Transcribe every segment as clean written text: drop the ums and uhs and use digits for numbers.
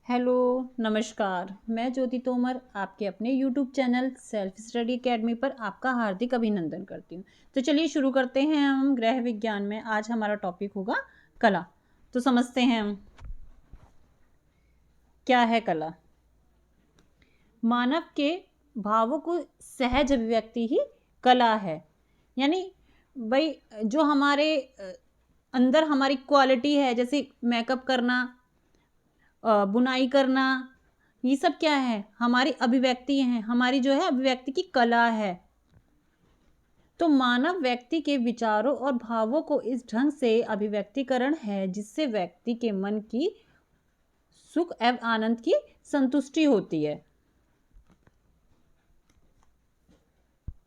Hello, नमस्कार। मैं ज्योति तोमर आपके अपने YouTube channel self study academy पर आपका हार्दिक अभिनंदन करती हूँ। तो चलिए शुरू करते हैं हम गृह विज्ञान में। आज हमारा टॉपिक होगा कला। तो समझते हैं हम क्या है कला। मानव के भावों को सहज अभिव्यक्ति ही कला है। यानी भाई जो हमारे अंदर हमारी क्वालिटी है, जैसे मेकअप करना, बुनाई करना, ये सब क्या है? हमारी अभिव्यक्ति है, हमारी जो है अभिव्यक्ति की कला है। तो मानव व्यक्ति के विचारों और भावों को इस ढंग से अभिव्यक्तिकरण है जिससे व्यक्ति के मन की सुख एवं आनंद की संतुष्टि होती है।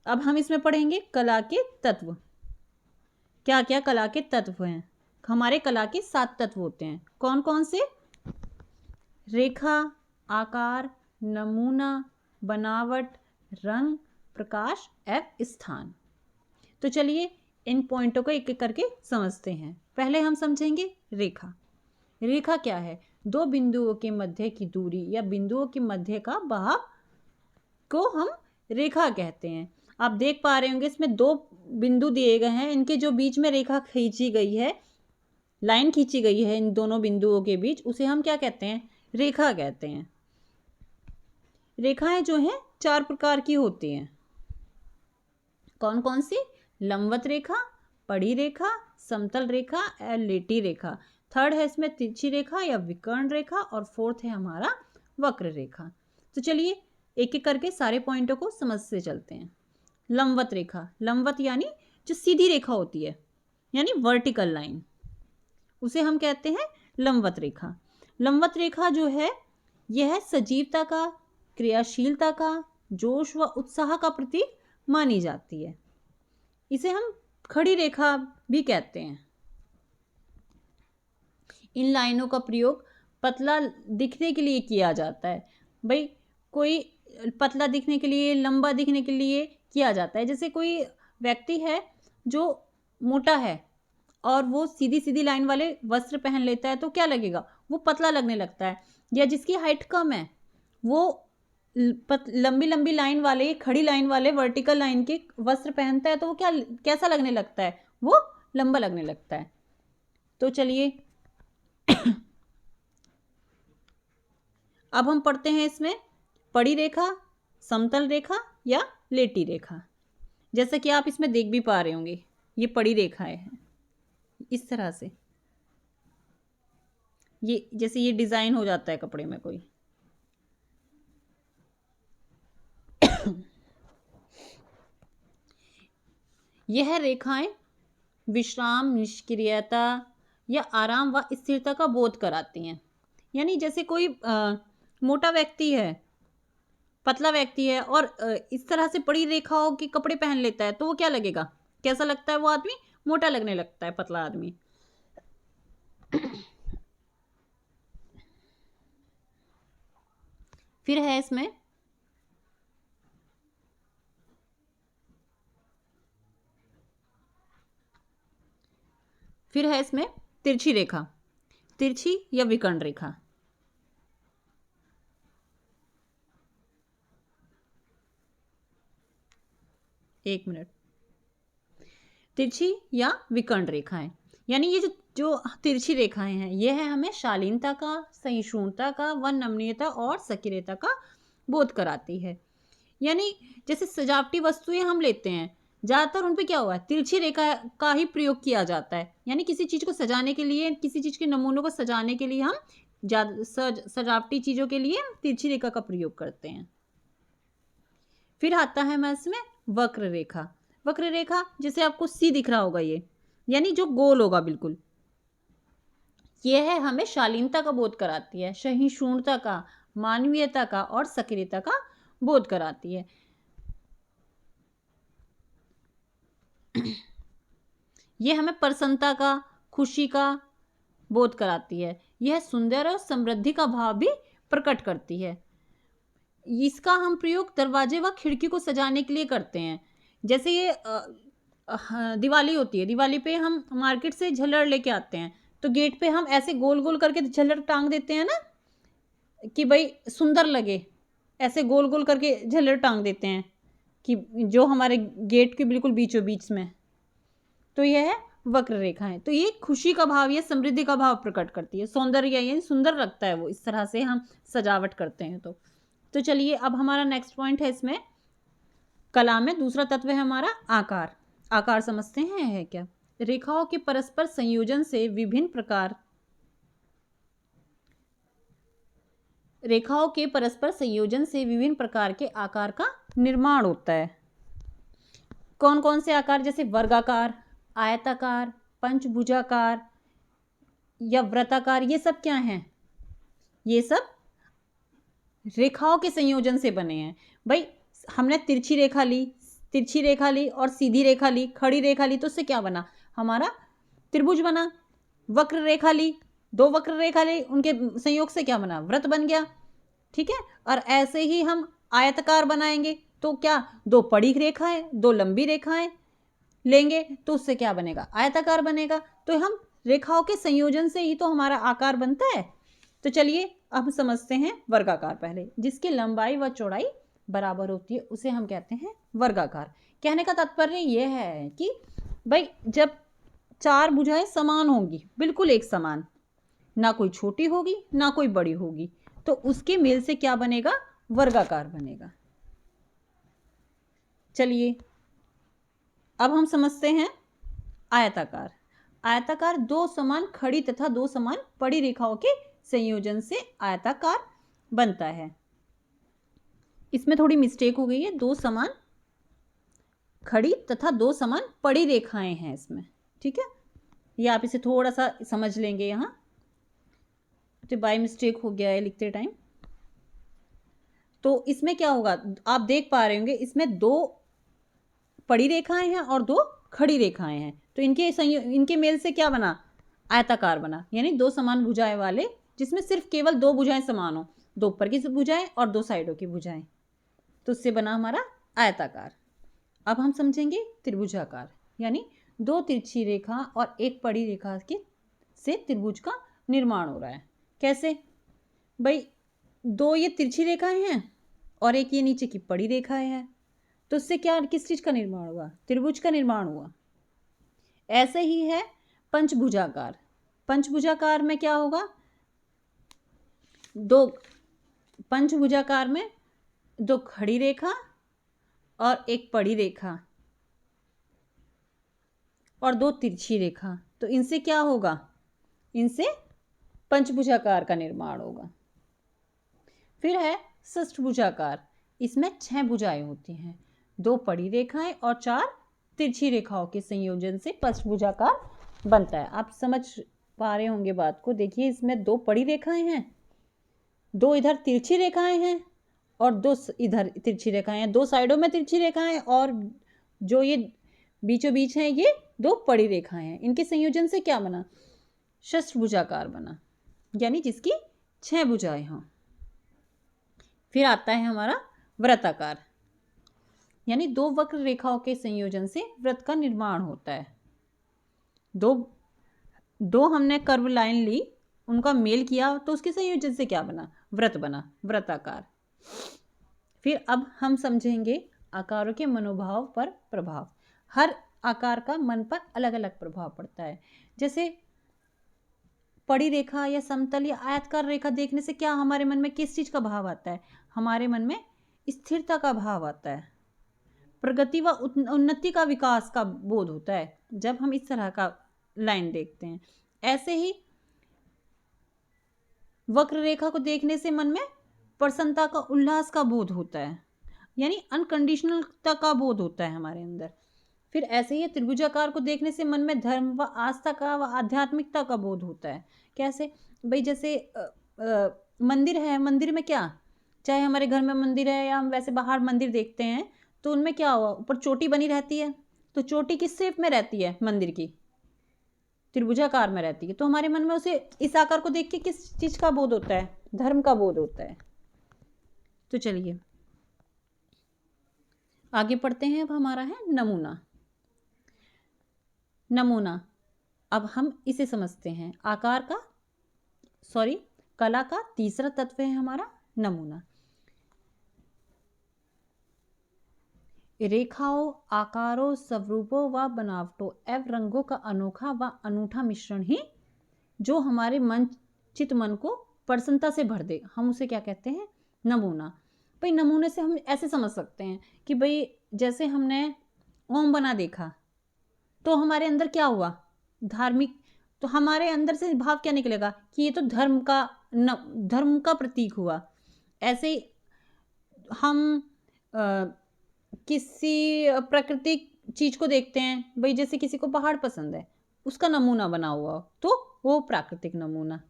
अब हम इसमें पढ़ेंगे कला के तत्व। क्या क्या कला के तत्व हैं? हमारे कला के 7 तत्व होते हैं। कौन कौन से? रेखा, आकार, नमूना, बनावट, रंग, प्रकाश एवं स्थान। तो चलिए इन पॉइंटों को एक एक करके समझते हैं। पहले हम समझेंगे रेखा। रेखा क्या है? दो बिंदुओं के मध्य की दूरी या बिंदुओं के मध्य का बहाव को हम रेखा कहते हैं। आप देख पा रहे होंगे इसमें 2 बिंदु दिए गए हैं, इनके जो बीच में रेखा खींची गई है, लाइन खींची गई है इन दोनों बिंदुओं के बीच, उसे हम क्या कहते हैं? रेखा कहते हैं। रेखाएं जो हैं 4 प्रकार की होती हैं। कौन कौन सी? लंबवत रेखा, पड़ी रेखा, समतल रेखा और लेटी रेखा। थर्ड है इसमें तिरछी रेखा या विकर्ण रेखा, और फोर्थ है हमारा वक्र रेखा। तो चलिए एक एक करके सारे पॉइंटों को समझते चलते हैं। लंबवत रेखा, लंबवत यानी जो सीधी रेखा होती है, यानी वर्टिकल लाइन, उसे हम कहते हैं लंबवत रेखा। लंबवत रेखा जो है यह सजीवता का, क्रियाशीलता का, जोश व उत्साह का प्रतीक मानी जाती है। इसे हम खड़ी रेखा भी कहते हैं। इन लाइनों का प्रयोग पतला दिखने के लिए किया जाता है। भाई कोई पतला दिखने के लिए, लंबा दिखने के लिए किया जाता है। जैसे कोई व्यक्ति है जो मोटा है और वो सीधी सीधी लाइन वाले वस्त्र पहन लेता है तो क्या लगेगा? वो पतला लगने लगता है। या जिसकी हाइट कम है वो लंबी लंबी लाइन वाले, खड़ी लाइन वाले, वर्टिकल लाइन के वस्त्र पहनता है तो वो कैसा लगने लगता है? वो लंबा लगने लगता है। तो चलिए अब हम पढ़ते हैं इसमें पड़ी रेखा, समतल रेखा या लेटी रेखा। जैसा कि आप इसमें देख भी पा रहे होंगे, ये पड़ी रेखाएं हैं इस तरह से। ये जैसे ये डिजाइन हो जाता है कपड़े में कोई। यह रेखाएं विश्राम, निष्क्रियता या आराम व स्थिरता का बोध कराती हैं। यानी जैसे कोई मोटा व्यक्ति है, पतला व्यक्ति है और इस तरह से पड़ी रेखाओं के कपड़े पहन लेता है तो वो क्या लगेगा? कैसा लगता है? वो आदमी मोटा लगने लगता है, पतला आदमी। फिर है इसमें तिरछी रेखा, तिरछी या विकर्ण रेखा। एक मिनट। तिरछी या विकर्ण रेखाएं, यानी ये जो तिरछी रेखाएं हैं ये है हमें शालीनता का, सहिष्णुता का व नमनीयता और सक्रियता का बोध कराती है। यानी जैसे सजावटी वस्तुएं हम लेते हैं, ज़्यादातर उन पे क्या हुआ है? तिरछी रेखा का ही प्रयोग किया जाता है। यानी किसी चीज़ को सजाने के लिए, किसी चीज़ के नमूनों को सजाने के लिए हम सजावटी चीज़ों के लिए तिरछी रेखा का प्रयोग करते हैं। फिर आता है मैं इसमें वक्र रेखा। वक्र रेखा जैसे आपको सी दिख रहा होगा, ये यानी जो गोल होगा बिल्कुल, यह है हमें शालीनता का बोध कराती है, सहिष्णुता का, मानवीयता का और सक्रियता का बोध कराती है। यह हमें प्रसन्नता का, खुशी का बोध कराती है। यह सुंदर और समृद्धि का भाव भी प्रकट करती है। इसका हम प्रयोग दरवाजे व खिड़की को सजाने के लिए करते हैं। जैसे ये दिवाली होती है, दिवाली पे हम मार्केट से झल्लर लेके आते हैं तो गेट पे हम ऐसे गोल गोल करके झल्लर टांग देते हैं ना, कि भाई सुंदर लगे, ऐसे गोल गोल करके झल्लर टांग देते हैं कि जो हमारे गेट के बिल्कुल बीचों बीच में, तो यह है वक्र रेखाएं। तो ये खुशी का भाव या समृद्धि का भाव प्रकट करती है, सौंदर्य, यानी सुंदर लगता है वो, इस तरह से हम सजावट करते हैं। तो चलिए अब हमारा नेक्स्ट पॉइंट है इसमें, कला में दूसरा तत्व है हमारा आकार। आकार समझते हैं है क्या? रेखाओं के परस्पर संयोजन से विभिन्न प्रकार रेखाओं के परस्पर संयोजन से विभिन्न प्रकार के आकार का निर्माण होता है। कौन कौन से आकार? जैसे वर्गाकार, आयताकार, पंचभुजाकार या वृत्ताकार, ये सब क्या हैं? ये सब रेखाओं के संयोजन से बने हैं। भाई हमने तिरछी रेखा ली और सीधी रेखा ली, खड़ी रेखा ली, तो उससे क्या बना? हमारा त्रिभुज बना। वक्र रेखा ली, दो वक्र रेखा ली, उनके संयोग से क्या बना? वृत्त बन गया। ठीक है। और ऐसे ही हम आयताकार बनाएंगे तो क्या? दो पड़ी रेखाएं, दो लंबी रेखाएं लेंगे तो उससे क्या बनेगा? आयताकार बनेगा। तो हम रेखाओं के संयोजन से ही तो हमारा आकार बनता है। तो चलिए अब समझते हैं वर्गाकार पहले। जिसकी लंबाई व चौड़ाई बराबर होती है उसे हम कहते हैं वर्गाकार। कहने का तात्पर्य यह है कि भाई जब चार भुजाएं समान होंगी, बिल्कुल एक समान, ना कोई छोटी होगी ना कोई बड़ी होगी, तो उसके मेल से क्या बनेगा? वर्गाकार बनेगा। चलिए अब हम समझते हैं आयताकार। आयताकार दो समान खड़ी तथा दो समान पड़ी रेखाओं के संयोजन से आयताकार बनता है। इसमें थोड़ी मिस्टेक हो गई है, दो समान खड़ी तथा दो समान पड़ी रेखाएं हैं इसमें। ठीक है, ये आप इसे थोड़ा सा समझ लेंगे, यहाँ तो बाय मिस्टेक हो गया है लिखते टाइम। तो इसमें क्या होगा, आप देख पा रहे होंगे इसमें दो पड़ी रेखाएं हैं और दो खड़ी रेखाएं हैं, तो इनके मेल से क्या बना? आयताकार बना। यानी दो समान भुजाएं वाले, जिसमें सिर्फ केवल दो भुजाएं समान हो, दो ऊपर की भुजाएं और दो साइडों की भुजाएं, तो उससे बना हमारा आयताकार। अब हम समझेंगे त्रिभुजाकार, यानी दो तिरछी रेखा और एक पड़ी रेखा के से त्रिभुज का निर्माण हो रहा है। कैसे? भाई दो ये तिरछी रेखाएं हैं और एक ये नीचे की पड़ी रेखाएं हैं, तो उससे क्या, किस चीज का निर्माण हुआ? त्रिभुज का निर्माण हुआ। ऐसे ही है पंचभुजाकार। पंचभुजाकार में क्या होगा? दो पंचभुजाकार में दो खड़ी रेखा और एक पड़ी रेखा और दो तिरछी रेखा, तो इनसे क्या होगा? इनसे पंचभुजाकार का निर्माण होगा। फिर है षष्ठभुजाकार। इसमें 6 भुजाएं होती हैं, दो पड़ी रेखाएं और 4 तिरछी रेखाओं के संयोजन से षष्ठभुजाकार बनता है। आप समझ पा रहे होंगे बात को। देखिए इसमें दो पड़ी रेखाएं हैं, दो इधर तिरछी रेखाएं हैं और दो इधर तिरछी रेखाएं हैं, दो साइडों में तिरछी रेखाएं और जो ये बीचों बीच हैं ये दो पड़ी रेखाएं हैं। इनके संयोजन से क्या बना? षष्ठभुजाकार बना, यानी जिसकी 6 भुजाएं हों। फिर आता है हमारा वृत्ताकार, यानी दो वक्र रेखाओं के संयोजन से वृत्त का निर्माण होता है। दो हमने कर्व लाइन ली, उनका मेल किया तो उसके संयोजन से क्या बना? वृत्त बना, वृत्ताकार। फिर अब हम समझेंगे आकारों के मनोभाव पर प्रभाव। हर आकार का मन पर अलग अलग प्रभाव पड़ता है। जैसे पड़ी रेखा या समतल या आयताकार रेखा देखने से क्या हमारे मन में किस चीज का भाव आता है? हमारे मन में स्थिरता का भाव आता है, प्रगति व उन्नति का, विकास का बोध होता है जब हम इस तरह का लाइन देखते हैं। ऐसे ही वक्र रेखा को देखने से मन में प्रसन्नता का, उल्लास का बोध होता है, यानी अनकंडीशनलता का बोध होता है हमारे अंदर। फिर ऐसे ही त्रिभुजाकार को देखने से मन में धर्म व आस्था का व आध्यात्मिकता का बोध होता है। कैसे? भाई जैसे मंदिर है, मंदिर में क्या, चाहे हमारे घर में मंदिर है या हम वैसे बाहर मंदिर देखते हैं, तो उनमें क्या हुआ? ऊपर चोटी बनी रहती है, तो चोटी किस शेप में रहती है? मंदिर की त्रिभुजाकार में रहती है। तो हमारे मन में उसे, इस आकार को देख के किस चीज का बोध होता है? धर्म का बोध होता है। तो चलिए आगे पढ़ते हैं। अब हमारा है नमूना। नमूना, अब हम इसे समझते हैं। कला का तीसरा तत्व है हमारा नमूना। रेखाओं, आकारों, स्वरूपों व बनावटों एवं रंगों का अनोखा व अनूठा मिश्रण ही जो हमारे मन चित मन को प्रसन्नता से भर दे, हम उसे क्या कहते हैं? नमूना। भाई नमूने से हम ऐसे समझ सकते हैं कि भाई जैसे हमने ओम बना देखा तो हमारे अंदर क्या हुआ? धार्मिक, तो हमारे अंदर से भाव क्या निकलेगा कि ये तो धर्म का प्रतीक हुआ। ऐसे ही हम किसी प्राकृतिक चीज को देखते हैं, भाई जैसे किसी को पहाड़ पसंद है, उसका नमूना बना हुआ तो वो प्राकृतिक नमूना।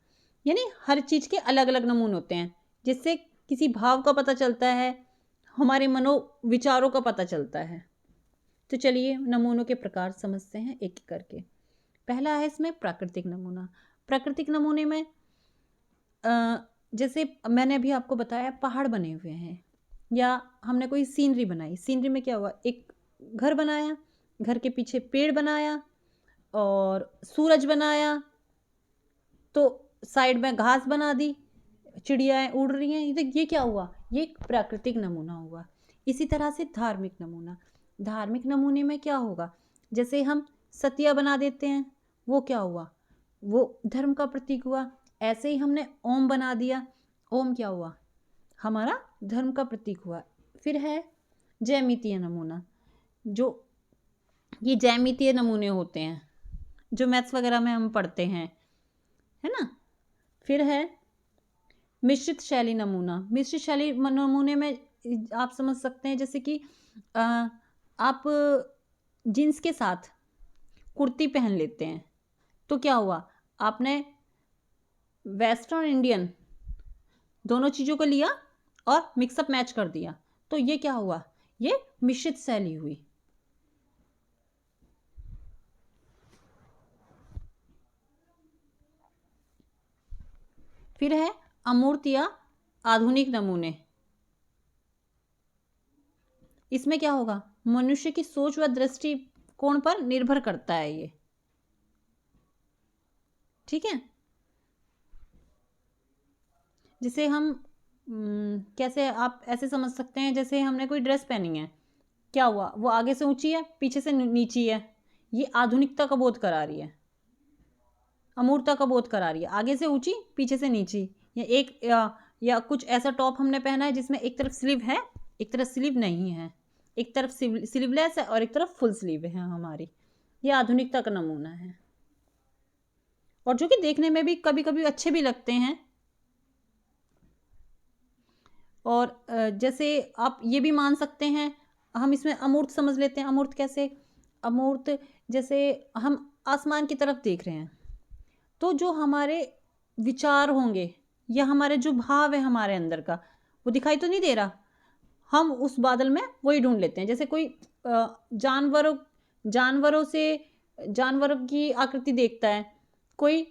यानी हर चीज के अलग अलग नमूने होते हैं, जिससे किसी भाव का पता चलता है, हमारे मनोविचारों का पता चलता है। तो चलिए नमूनों के प्रकार समझते हैं एक एक करके। पहला है इसमें प्राकृतिक नमूना। प्राकृतिक नमूने में जैसे मैंने अभी आपको बताया पहाड़ बने हुए हैं, या हमने कोई सीनरी बनाई। सीनरी में क्या हुआ? एक घर बनाया, घर के पीछे पेड़ बनाया और सूरज बनाया, तो साइड में घास बना दी, चिड़ियाएँ उड़ रही हैं, ये क्या हुआ? ये एक प्राकृतिक नमूना हुआ। इसी तरह से धार्मिक नमूना। धार्मिक नमूने में क्या होगा? जैसे हम सतिया बना देते हैं, वो क्या हुआ? वो धर्म का प्रतीक हुआ। ऐसे ही हमने ओम बना दिया, ओम क्या हुआ? हमारा धर्म का प्रतीक हुआ। फिर है ज्यामितीय नमूना। जो ये ज्यामितीय नमूने होते हैं जो मैथ्स वगैरह में हम पढ़ते हैं, है ना। फिर है मिश्रित शैली नमूना। मिश्रित शैली नमूने में आप समझ सकते हैं जैसे कि आप जीन्स के साथ कुर्ती पहन लेते हैं, तो क्या हुआ? आपने वेस्टर्न इंडियन दोनों चीज़ों को लिया और मिक्सअप मैच कर दिया, तो ये क्या हुआ? ये मिश्रित शैली हुई। फिर है अमूर्त या आधुनिक नमूने। इसमें क्या होगा? मनुष्य की सोच व दृष्टिकोण पर निर्भर करता है ये, ठीक है। जिसे हम कैसे आप ऐसे समझ सकते हैं, जैसे हमने कोई ड्रेस पहनी है, क्या हुआ? वो आगे से ऊंची है, पीछे से नीची है, ये आधुनिकता का बोध करा रही है, अमूर्तता का बोध करा रही है। आगे से ऊंची, पीछे से नीची, या कुछ ऐसा टॉप हमने पहना है जिसमें एक तरफ स्लीव है, एक तरफ स्लीव नहीं है, एक तरफ स्लीवलेस है और एक तरफ फुल स्लीव है हमारी, ये आधुनिकता का नमूना है। और जो कि देखने में भी कभी कभी अच्छे भी लगते हैं। और जैसे आप ये भी मान सकते हैं, हम इसमें अमूर्त समझ लेते हैं। अमूर्त कैसे? अमूर्त जैसे हम आसमान की तरफ देख रहे हैं, तो जो हमारे विचार होंगे या हमारे जो भाव है हमारे अंदर का, वो दिखाई तो नहीं दे रहा, हम उस बादल में वही ढूंढ लेते हैं। जैसे कोई जानवरों की आकृति देखता है, कोई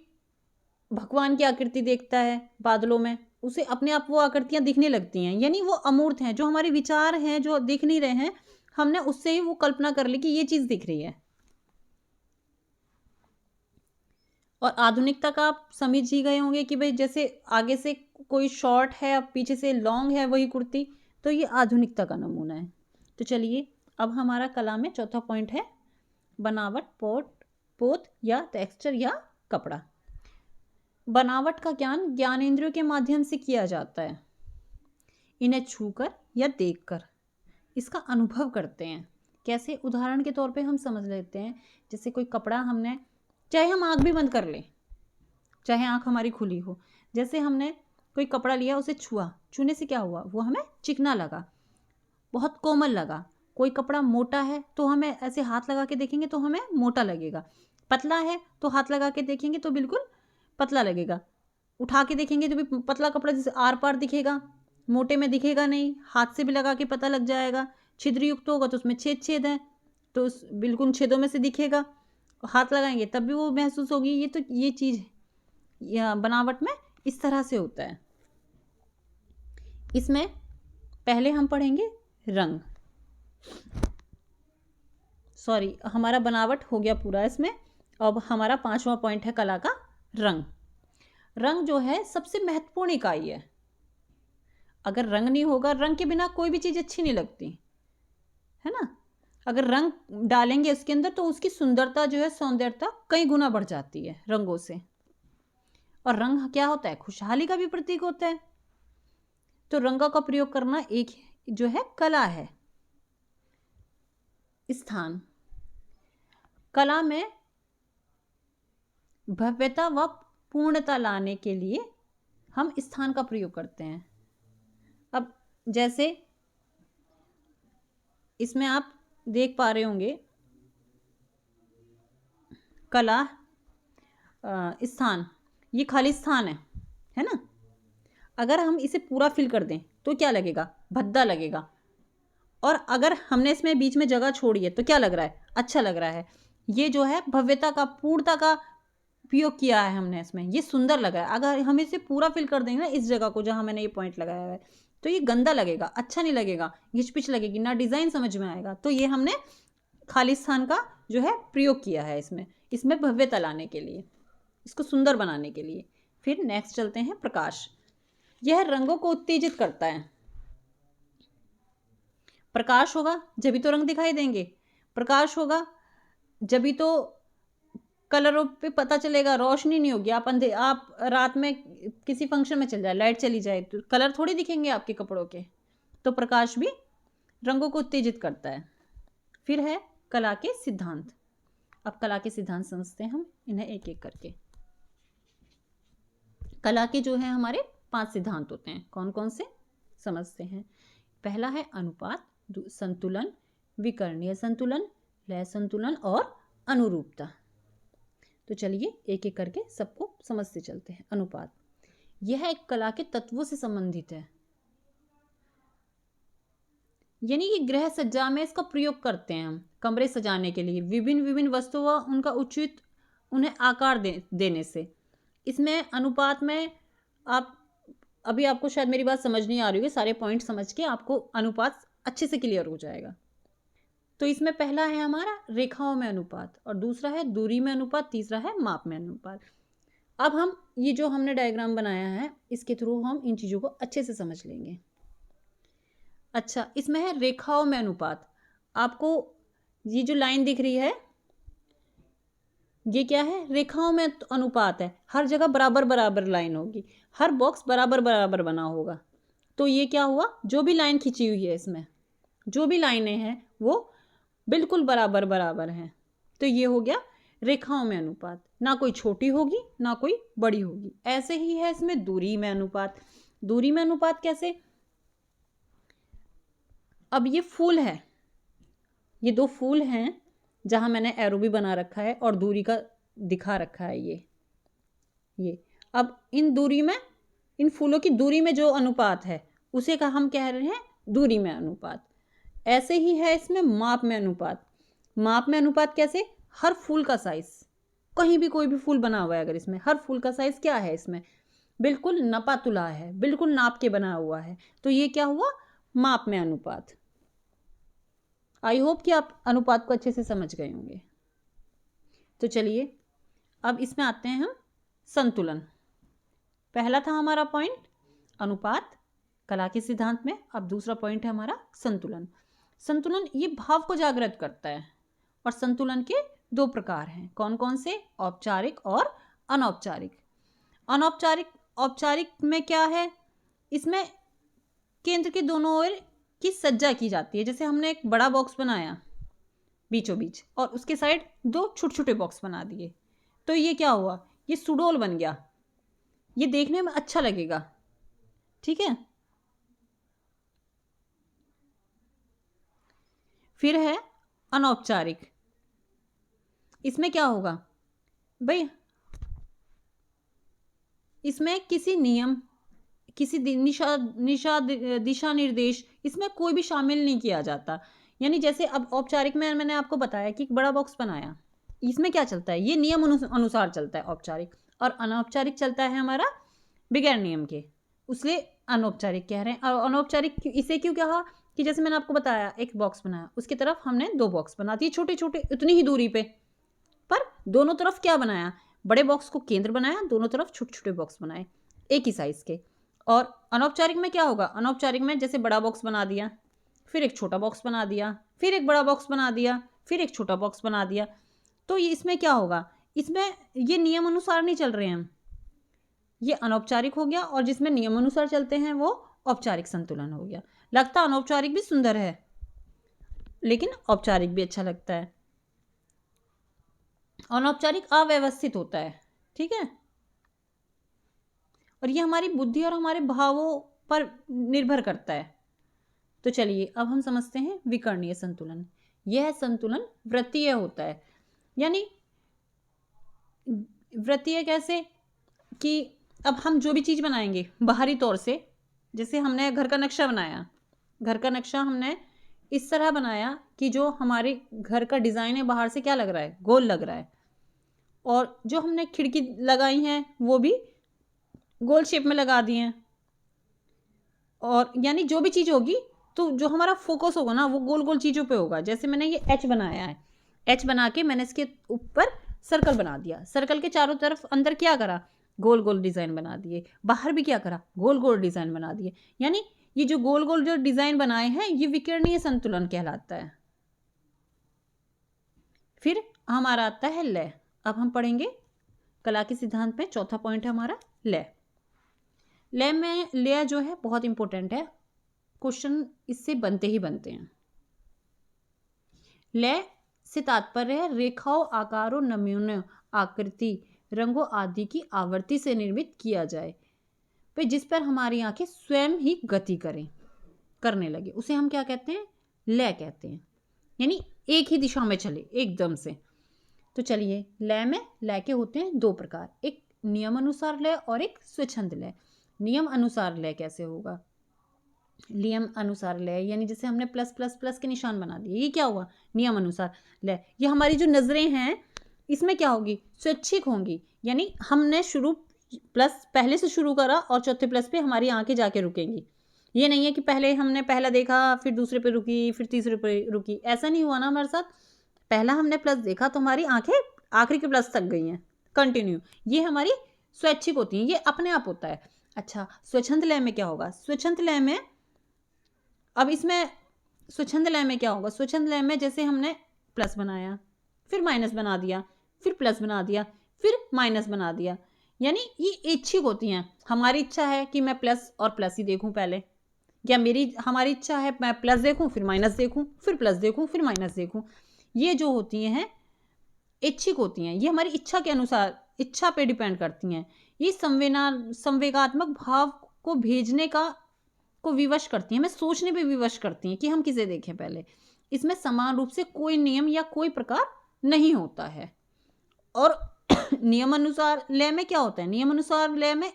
भगवान की आकृति देखता है बादलों में, उसे अपने आप वो आकृतियां दिखने लगती हैं, यानी वो अमूर्त हैं। जो हमारे विचार हैं जो दिख नहीं रहे हैं, हमने उससे ही वो कल्पना कर ली कि ये चीज दिख रही है। और आधुनिकता का आप समझ ही गए होंगे कि भाई जैसे आगे से कोई शॉर्ट है और पीछे से लॉन्ग है वही कुर्ती, तो ये आधुनिकता का नमूना है। तो चलिए अब हमारा कला में चौथा पॉइंट है बनावट, पोत या टेक्सचर या कपड़ा। बनावट का ज्ञान ज्ञानेंद्रियों के माध्यम से किया जाता है। इन्हें छूकर या देखकर इसका अनुभव करते हैं। कैसे? उदाहरण के तौर पे हम समझ लेते हैं, जैसे कोई कपड़ा हमने, चाहे हम आँख भी बंद कर लें, चाहे आँख हमारी खुली हो, जैसे हमने कोई कपड़ा लिया, उसे छुआ, छूने से क्या हुआ? वो हमें चिकना लगा, बहुत कोमल लगा। कोई कपड़ा मोटा है तो हमें ऐसे हाथ लगा के देखेंगे तो हमें मोटा लगेगा, पतला है तो हाथ लगा के देखेंगे तो बिल्कुल पतला लगेगा, उठा के देखेंगे तो भी पतला कपड़ा जैसे आर पार दिखेगा, मोटे में दिखेगा नहीं, हाथ से भी लगा के पता लग जाएगा। छिद्रयुक्त होगा तो उसमें छेद है, तो उस बिल्कुल छेदों में से दिखेगा, हाथ लगाएंगे तब भी वो महसूस होगी। ये चीज़ बनावट में इस तरह से होता है। इसमें पहले हम पढ़ेंगे रंग, सॉरी हमारा बनावट हो गया पूरा इसमें। अब हमारा 5वां पॉइंट है कला का रंग। रंग जो है सबसे महत्वपूर्ण इकाई है। अगर रंग नहीं होगा, रंग के बिना कोई भी चीज़ अच्छी नहीं लगती, है ना। अगर रंग डालेंगे उसके अंदर तो उसकी सुंदरता जो है, सौंदर्यता कई गुना बढ़ जाती है रंगों से। और रंग क्या होता है, खुशहाली का भी प्रतीक होता है। तो रंगों का प्रयोग करना एक जो है कला है। स्थान, कला में भव्यता व पूर्णता लाने के लिए हम स्थान का प्रयोग करते हैं। अब जैसे इसमें आप देख पा रहे होंगे, कला स्थान, ये खाली स्थान है ना। अगर हम इसे पूरा फिल कर दें तो क्या लगेगा, भद्दा लगेगा। और अगर हमने इसमें बीच में जगह छोड़ी है तो क्या लग रहा है, अच्छा लग रहा है। ये जो है भव्यता का, पूर्णता का उपयोग किया है हमने इसमें, ये सुंदर लग रहा है। अगर हम इसे पूरा फिल कर देंगे ना इस जगह को जहाँ मैंने ये पॉइंट लगाया है, तो ये गंदा लगेगा, अच्छा नहीं लगेगा, घिचपिच लगेगी, ना डिज़ाइन समझ में आएगा। तो ये हमने खाली स्थान का जो है प्रयोग किया है इसमें भव्यता लाने के लिए, इसको सुंदर बनाने के लिए। फिर नेक्स्ट चलते हैं, प्रकाश। यह रंगों को उत्तेजित करता है। प्रकाश होगा जब भी तो रंग दिखाई देंगे, प्रकाश होगा जब भी तो कलरों पे पता चलेगा। रोशनी नहीं होगी, आप रात में किसी फंक्शन में चल जाए, लाइट चली जाए तो कलर थोड़ी दिखेंगे आपके कपड़ों के। तो प्रकाश भी रंगों को उत्तेजित करता है। फिर है कला के सिद्धांत। अब कला के सिद्धांत समझते हैं हम इन्हें एक एक करके। कला के जो है हमारे 5 सिद्धांत होते हैं। कौन कौन से समझते हैं। पहला है अनुपात, संतुलन, विकर्णीय संतुलन, लय संतुलन और अनुरूपता। तो चलिए एक एक करके सबको समझते चलते हैं। अनुपात, यह एक कला के तत्वों से संबंधित है, यानी कि गृह सज्जा में इसका प्रयोग करते हैं हम कमरे सजाने के लिए, विभिन्न विभिन्न वस्तुओं उनका उचित उन्हें आकार देने से। इसमें अनुपात में आप अभी आपको शायद मेरी बात समझ नहीं आ रही है, सारे पॉइंट समझ के आपको अनुपात अच्छे से क्लियर हो जाएगा। तो इसमें पहला है हमारा रेखाओं में अनुपात, और दूसरा है दूरी में अनुपात, तीसरा है माप में अनुपात। अब हम ये जो हमने डायग्राम बनाया है इसके थ्रू हम इन चीज़ों को अच्छे से समझ लेंगे। अच्छा, इसमें है रेखाओं में अनुपात। आपको ये जो लाइन दिख रही है ये क्या है, रेखाओं में अनुपात है। हर जगह बराबर बराबर लाइन होगी, हर बॉक्स बराबर बराबर बना होगा। तो ये क्या हुआ, जो भी लाइन खींची हुई है इसमें जो भी लाइनें हैं वो बिल्कुल बराबर बराबर हैं। तो ये हो गया रेखाओं में अनुपात, ना कोई छोटी होगी ना कोई बड़ी होगी। ऐसे ही है इसमें दूरी में अनुपात। दूरी में अनुपात कैसे, अब ये फूल है, ये 2 फूल हैं जहां मैंने एरो भी बना रखा है और दूरी का दिखा रखा है ये। अब इन दूरी में, इन फूलों की दूरी में जो अनुपात है उसे का हम कह रहे हैं दूरी में अनुपात। ऐसे ही है इसमें माप में अनुपात। माप में अनुपात कैसे, हर फूल का साइज, कहीं भी कोई भी फूल बना हुआ है अगर इसमें, हर फूल का साइज क्या है इसमें, बिल्कुल नपा तुला है, बिल्कुल नाप के बना हुआ है। तो ये क्या हुआ, माप में अनुपात। आई होप कि आप अनुपात को अच्छे से समझ गए होंगे। तो चलिए अब इसमें आते हैं हम संतुलन। पहला था हमारा पॉइंट अनुपात कला के सिद्धांत में, अब दूसरा पॉइंट है हमारा संतुलन। संतुलन ये भाव को जागृत करता है, और संतुलन के 2 प्रकार हैं। कौन कौन से, औपचारिक और अनौपचारिक। औपचारिक में क्या है, इसमें केंद्र के दोनों ओर की सज्जा की जाती है। जैसे हमने एक बड़ा बॉक्स बनाया बीचों बीच और उसके साइड 2 छोटे छोटे बॉक्स बना दिए, तो ये क्या हुआ, ये सुडोल बन गया, ये देखने में अच्छा लगेगा। ठीक है, फिर है अनौपचारिक। इसमें क्या होगा भाई, इसमें किसी नियम, किसी दिशा निर्देश इसमें कोई भी शामिल नहीं किया जाता। यानी जैसे अब औपचारिक में मैंने आपको बताया कि एक बड़ा बॉक्स बनाया, इसमें क्या चलता है, ये नियम अनुसार चलता है औपचारिक, और अनौपचारिक चलता है हमारा बगैर नियम के, इसलिए अनौपचारिक कह रहे हैं। और अनौपचारिक इसे क्यों कहा कि जैसे मैंने आपको बताया एक बॉक्स बनाया, उसकी तरफ हमने 2 बॉक्स बना दिए छोटे छोटे, उतनी ही दूरी पे, पर दोनों तरफ क्या बनाया, बड़े बॉक्स को केंद्र बनाया, दोनों तरफ छोटे छोटे बॉक्स बनाए एक ही साइज के। और अनौपचारिक में क्या होगा, अनौपचारिक में जैसे बड़ा बॉक्स बना दिया, फिर एक छोटा बॉक्स बना दिया, फिर एक बड़ा बॉक्स बना दिया, फिर एक छोटा बॉक्स बना दिया। तो ये इसमें क्या होगा, इसमें ये नियम अनुसार नहीं चल रहे हैं हम, ये अनौपचारिक हो गया, और जिसमें नियम अनुसार चलते हैं वो औपचारिक संतुलन हो गया। लगता अनौपचारिक भी सुंदर है, लेकिन औपचारिक भी अच्छा लगता है। अनौपचारिक अव्यवस्थित होता है, ठीक है, और ये हमारी बुद्धि और हमारे भावों पर निर्भर करता है। तो चलिए अब हम समझते हैं विकर्णीय संतुलन। यह संतुलन वृत्तीय होता है, यानी वृत्तीय कैसे कि अब हम जो भी चीज़ बनाएंगे बाहरी तौर से, जैसे हमने घर का नक्शा बनाया, घर का नक्शा हमने इस तरह बनाया कि जो हमारे घर का डिज़ाइन है बाहर से क्या लग रहा है, गोल लग रहा है, और जो हमने खिड़की लगाई हैं वो भी गोल शेप में लगा दी हैं। और यानी जो भी चीज़ होगी तो जो हमारा फोकस होगा ना वो गोल गोल चीज़ों पे होगा। जैसे मैंने ये एच बनाया है, एच बना के मैंने इसके ऊपर सर्कल बना दिया, सर्कल के चारों तरफ अंदर क्या करा, गोल गोल डिज़ाइन बना दिए, बाहर भी क्या करा, गोल गोल डिज़ाइन बना दिए। यानी ये जो गोल गोल जो डिज़ाइन बनाए हैं ये विकर्णीय संतुलन कहलाता है। फिर हमारा आता है लय। अब हम पढ़ेंगे कला के सिद्धांत में चौथा पॉइंट है हमारा लय। लय में लय जो है बहुत इंपॉर्टेंट है, क्वेश्चन इससे बनते ही बनते हैं। लय से तात्पर्य है रेखाओं, आकारों, नमूनों, आकृति, रंगों आदि की आवृत्ति से निर्मित किया जाए पे जिस पर हमारी आंखें स्वयं ही गति करने लगे, उसे हम क्या कहते हैं, लय कहते हैं। यानी एक ही दिशा में चले एकदम से। तो चलिए लय में लय के होते हैं दो प्रकार, एक नियम अनुसार लय और एक स्वच्छंद लय। नियम अनुसार लय कैसे होगा, नियम अनुसार लय यानी जैसे हमने प्लस प्लस प्लस के निशान बना दिए, ये क्या हुआ, नियम अनुसार लय। ये हमारी जो नजरें हैं इसमें क्या होगी, स्वैच्छिक होंगी, यानी हमने शुरू प्लस पहले से शुरू करा और चौथे प्लस पे हमारी आंखें जाके रुकेंगी। ये नहीं है कि पहले हमने पहला देखा फिर दूसरे पे रुकी फिर तीसरे पे रुकी, ऐसा नहीं हुआ ना हमारे साथ। पहला हमने प्लस देखा तो हमारी आंखें आखिरी के प्लस तक गई हैं कंटिन्यू। ये हमारी स्वैच्छिक होती हैं, ये अपने आप होता है। अच्छा स्वच्छंद लय में क्या होगा, स्वच्छंद लय में अब इसमें स्वच्छंद लय में क्या होगा, स्वच्छंद लय में जैसे हमने प्लस बनाया फिर माइनस बना दिया फिर प्लस बना दिया फिर माइनस बना दिया, यानी ये इच्छिक होती हैं। हमारी इच्छा है कि मैं प्लस और प्लस ही देखूं पहले, या हमारी इच्छा है मैं प्लस देखूं फिर माइनस देखूं फिर प्लस देखूं फिर माइनस देखूं। ये जो होती हैं इच्छिक होती हैं, ये हमारी इच्छा के अनुसार, इच्छा पे डिपेंड करती हैं। ये संवेगात्मक भाव को भेजने को विवश करती हैं, हमें सोचने पे विवश करती हैं कि हम किसे देखें पहले। इसमें समान रूप से कोई नियम या कोई प्रकार नहीं होता है। और नियमानुसार लय में क्या होता है, नियमानुसार लय में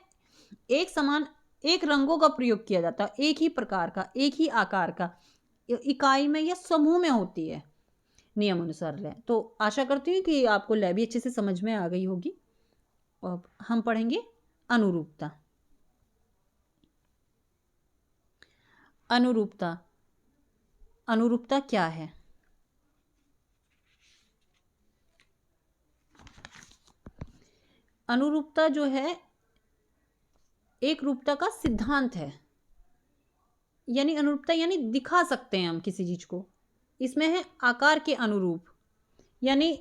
एक रंगों का प्रयोग किया जाता है, एक ही प्रकार का, एक ही आकार का, इकाई में या समूह में होती है नियमानुसार लय। तो आशा करती हूँ कि आपको लय भी अच्छे से समझ में आ गई होगी। अब हम पढ़ेंगे अनुरूपता। अनुरूपता, अनुरूपता क्या है, अनुरूपता जो है एक रूपता का सिद्धांत है। यानी अनुरूपता यानी दिखा सकते हैं हम किसी चीज को। इसमें है आकार के अनुरूप, यानी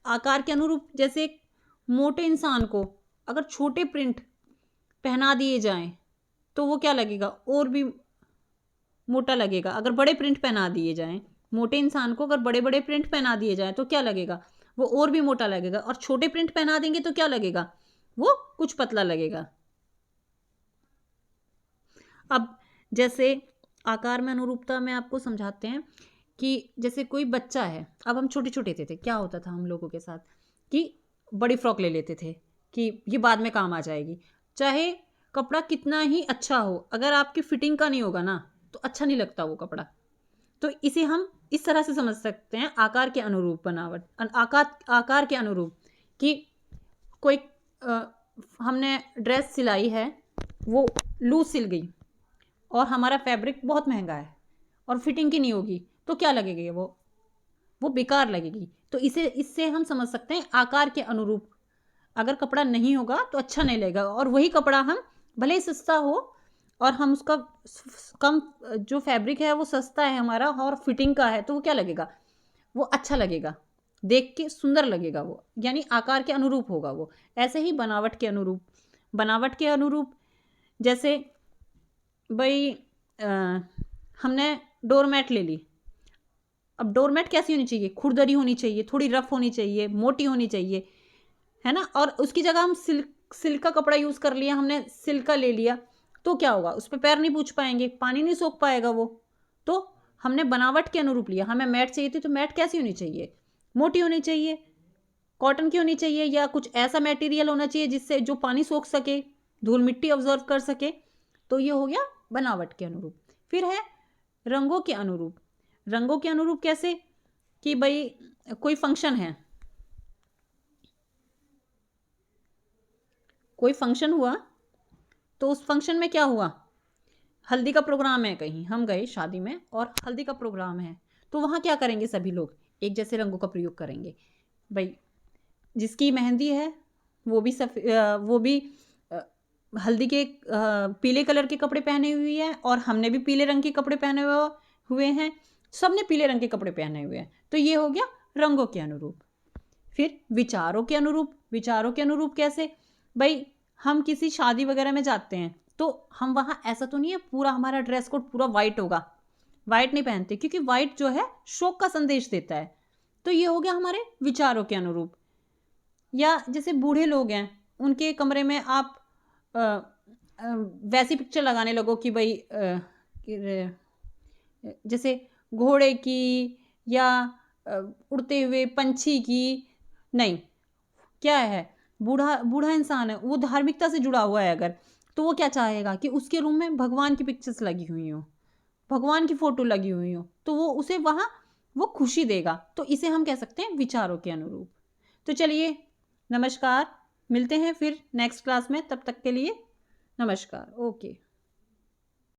आकार के अनुरूप जैसे एक मोटे इंसान को अगर छोटे प्रिंट पहना दिए जाएं तो वो क्या लगेगा, और भी मोटा लगेगा। अगर बड़े प्रिंट पहना दिए जाएं, मोटे इंसान को अगर बड़े बड़े प्रिंट पहना दिए जाएं तो क्या लगेगा, वो और भी मोटा लगेगा। और छोटे प्रिंट पहना देंगे तो क्या लगेगा, वो कुछ पतला लगेगा। अब जैसे आकार में अनुरूपता में आपको समझाते हैं कि जैसे कोई बच्चा है, अब हम छोटे छोटे थे क्या होता था हम लोगों के साथ कि बड़ी फ्रॉक ले लेते थे कि ये बाद में काम आ जाएगी। चाहे कपड़ा कितना ही अच्छा हो, अगर आपकी फिटिंग का नहीं होगा ना तो अच्छा नहीं लगता वो कपड़ा। तो इसे हम इस तरह से समझ सकते हैं आकार के अनुरूप बनावट, आकार के अनुरूप कि कोई हमने ड्रेस सिलाई है, वो लूज सिल गई और हमारा फैब्रिक बहुत महंगा है और फिटिंग की नहीं होगी तो क्या लगेगी, वो बेकार लगेगी। तो इससे हम समझ सकते हैं आकार के अनुरूप। अगर कपड़ा नहीं होगा तो अच्छा नहीं लगेगा, और वही कपड़ा हम भले ही सस्ता हो और हम उसका कम जो फैब्रिक है वो सस्ता है हमारा और फिटिंग का है, तो वो क्या लगेगा, वो अच्छा लगेगा, देख के सुंदर लगेगा वो, यानी आकार के अनुरूप होगा वो। ऐसे ही बनावट के अनुरूप, बनावट के अनुरूप जैसे भाई हमने डोरमैट ले ली। अब डोरमैट कैसी होनी चाहिए, खुरदरी होनी चाहिए, थोड़ी रफ होनी चाहिए, मोटी होनी चाहिए, है ना। और उसकी जगह हम सिल्क का कपड़ा यूज़ कर लिया, हमने सिल्क का ले लिया, तो क्या होगा, उस पर पैर नहीं पूछ पाएंगे, पानी नहीं सोख पाएगा वो। तो हमने बनावट के अनुरूप लिया। हमें मैट चाहिए थी, तो मैट कैसी होनी चाहिए, मोटी होनी चाहिए, कॉटन की होनी चाहिए, या कुछ ऐसा मटेरियल होना चाहिए जिससे जो पानी सोख सके, धूल मिट्टी ऑब्जर्व कर सके। तो ये हो गया बनावट के अनुरूप। फिर है रंगों के अनुरूप। रंगों के अनुरूप कैसे, कि भाई कोई फंक्शन है, कोई फंक्शन हुआ, तो उस फंक्शन में क्या हुआ, हल्दी का प्रोग्राम है, कहीं हम गए शादी में और हल्दी का प्रोग्राम है, तो वहाँ क्या करेंगे, सभी लोग एक जैसे रंगों का प्रयोग करेंगे। भाई जिसकी मेहंदी है वो भी हल्दी के पीले कलर के कपड़े पहने हुई है, और हमने भी पीले रंग के कपड़े पहने हुए हैं, सबने पीले रंग के कपड़े पहने हुए हैं। तो ये हो गया रंगों के अनुरूप। फिर विचारों के अनुरूप। विचारों के अनुरूप कैसे, भाई हम किसी शादी वगैरह में जाते हैं, तो हम वहाँ ऐसा तो नहीं है पूरा हमारा ड्रेस कोड पूरा वाइट होगा, वाइट नहीं पहनते, क्योंकि वाइट जो है शोक का संदेश देता है। तो ये हो गया हमारे विचारों के अनुरूप। या जैसे बूढ़े लोग हैं, उनके कमरे में आप वैसी पिक्चर लगाने लगो कि भाई जैसे घोड़े की या उड़ते हुए पंछी की, नहीं, क्या है, बूढ़ा बूढ़ा इंसान है, वो धार्मिकता से जुड़ा हुआ है अगर, तो वो क्या चाहेगा कि उसके रूम में भगवान की पिक्चर्स लगी हुई हो, भगवान की फोटो लगी हुई हो, तो वो उसे वहाँ वो खुशी देगा। तो इसे हम कह सकते हैं विचारों के अनुरूप। तो चलिए, नमस्कार, मिलते हैं फिर नेक्स्ट क्लास में, तब तक के लिए नमस्कार, ओके।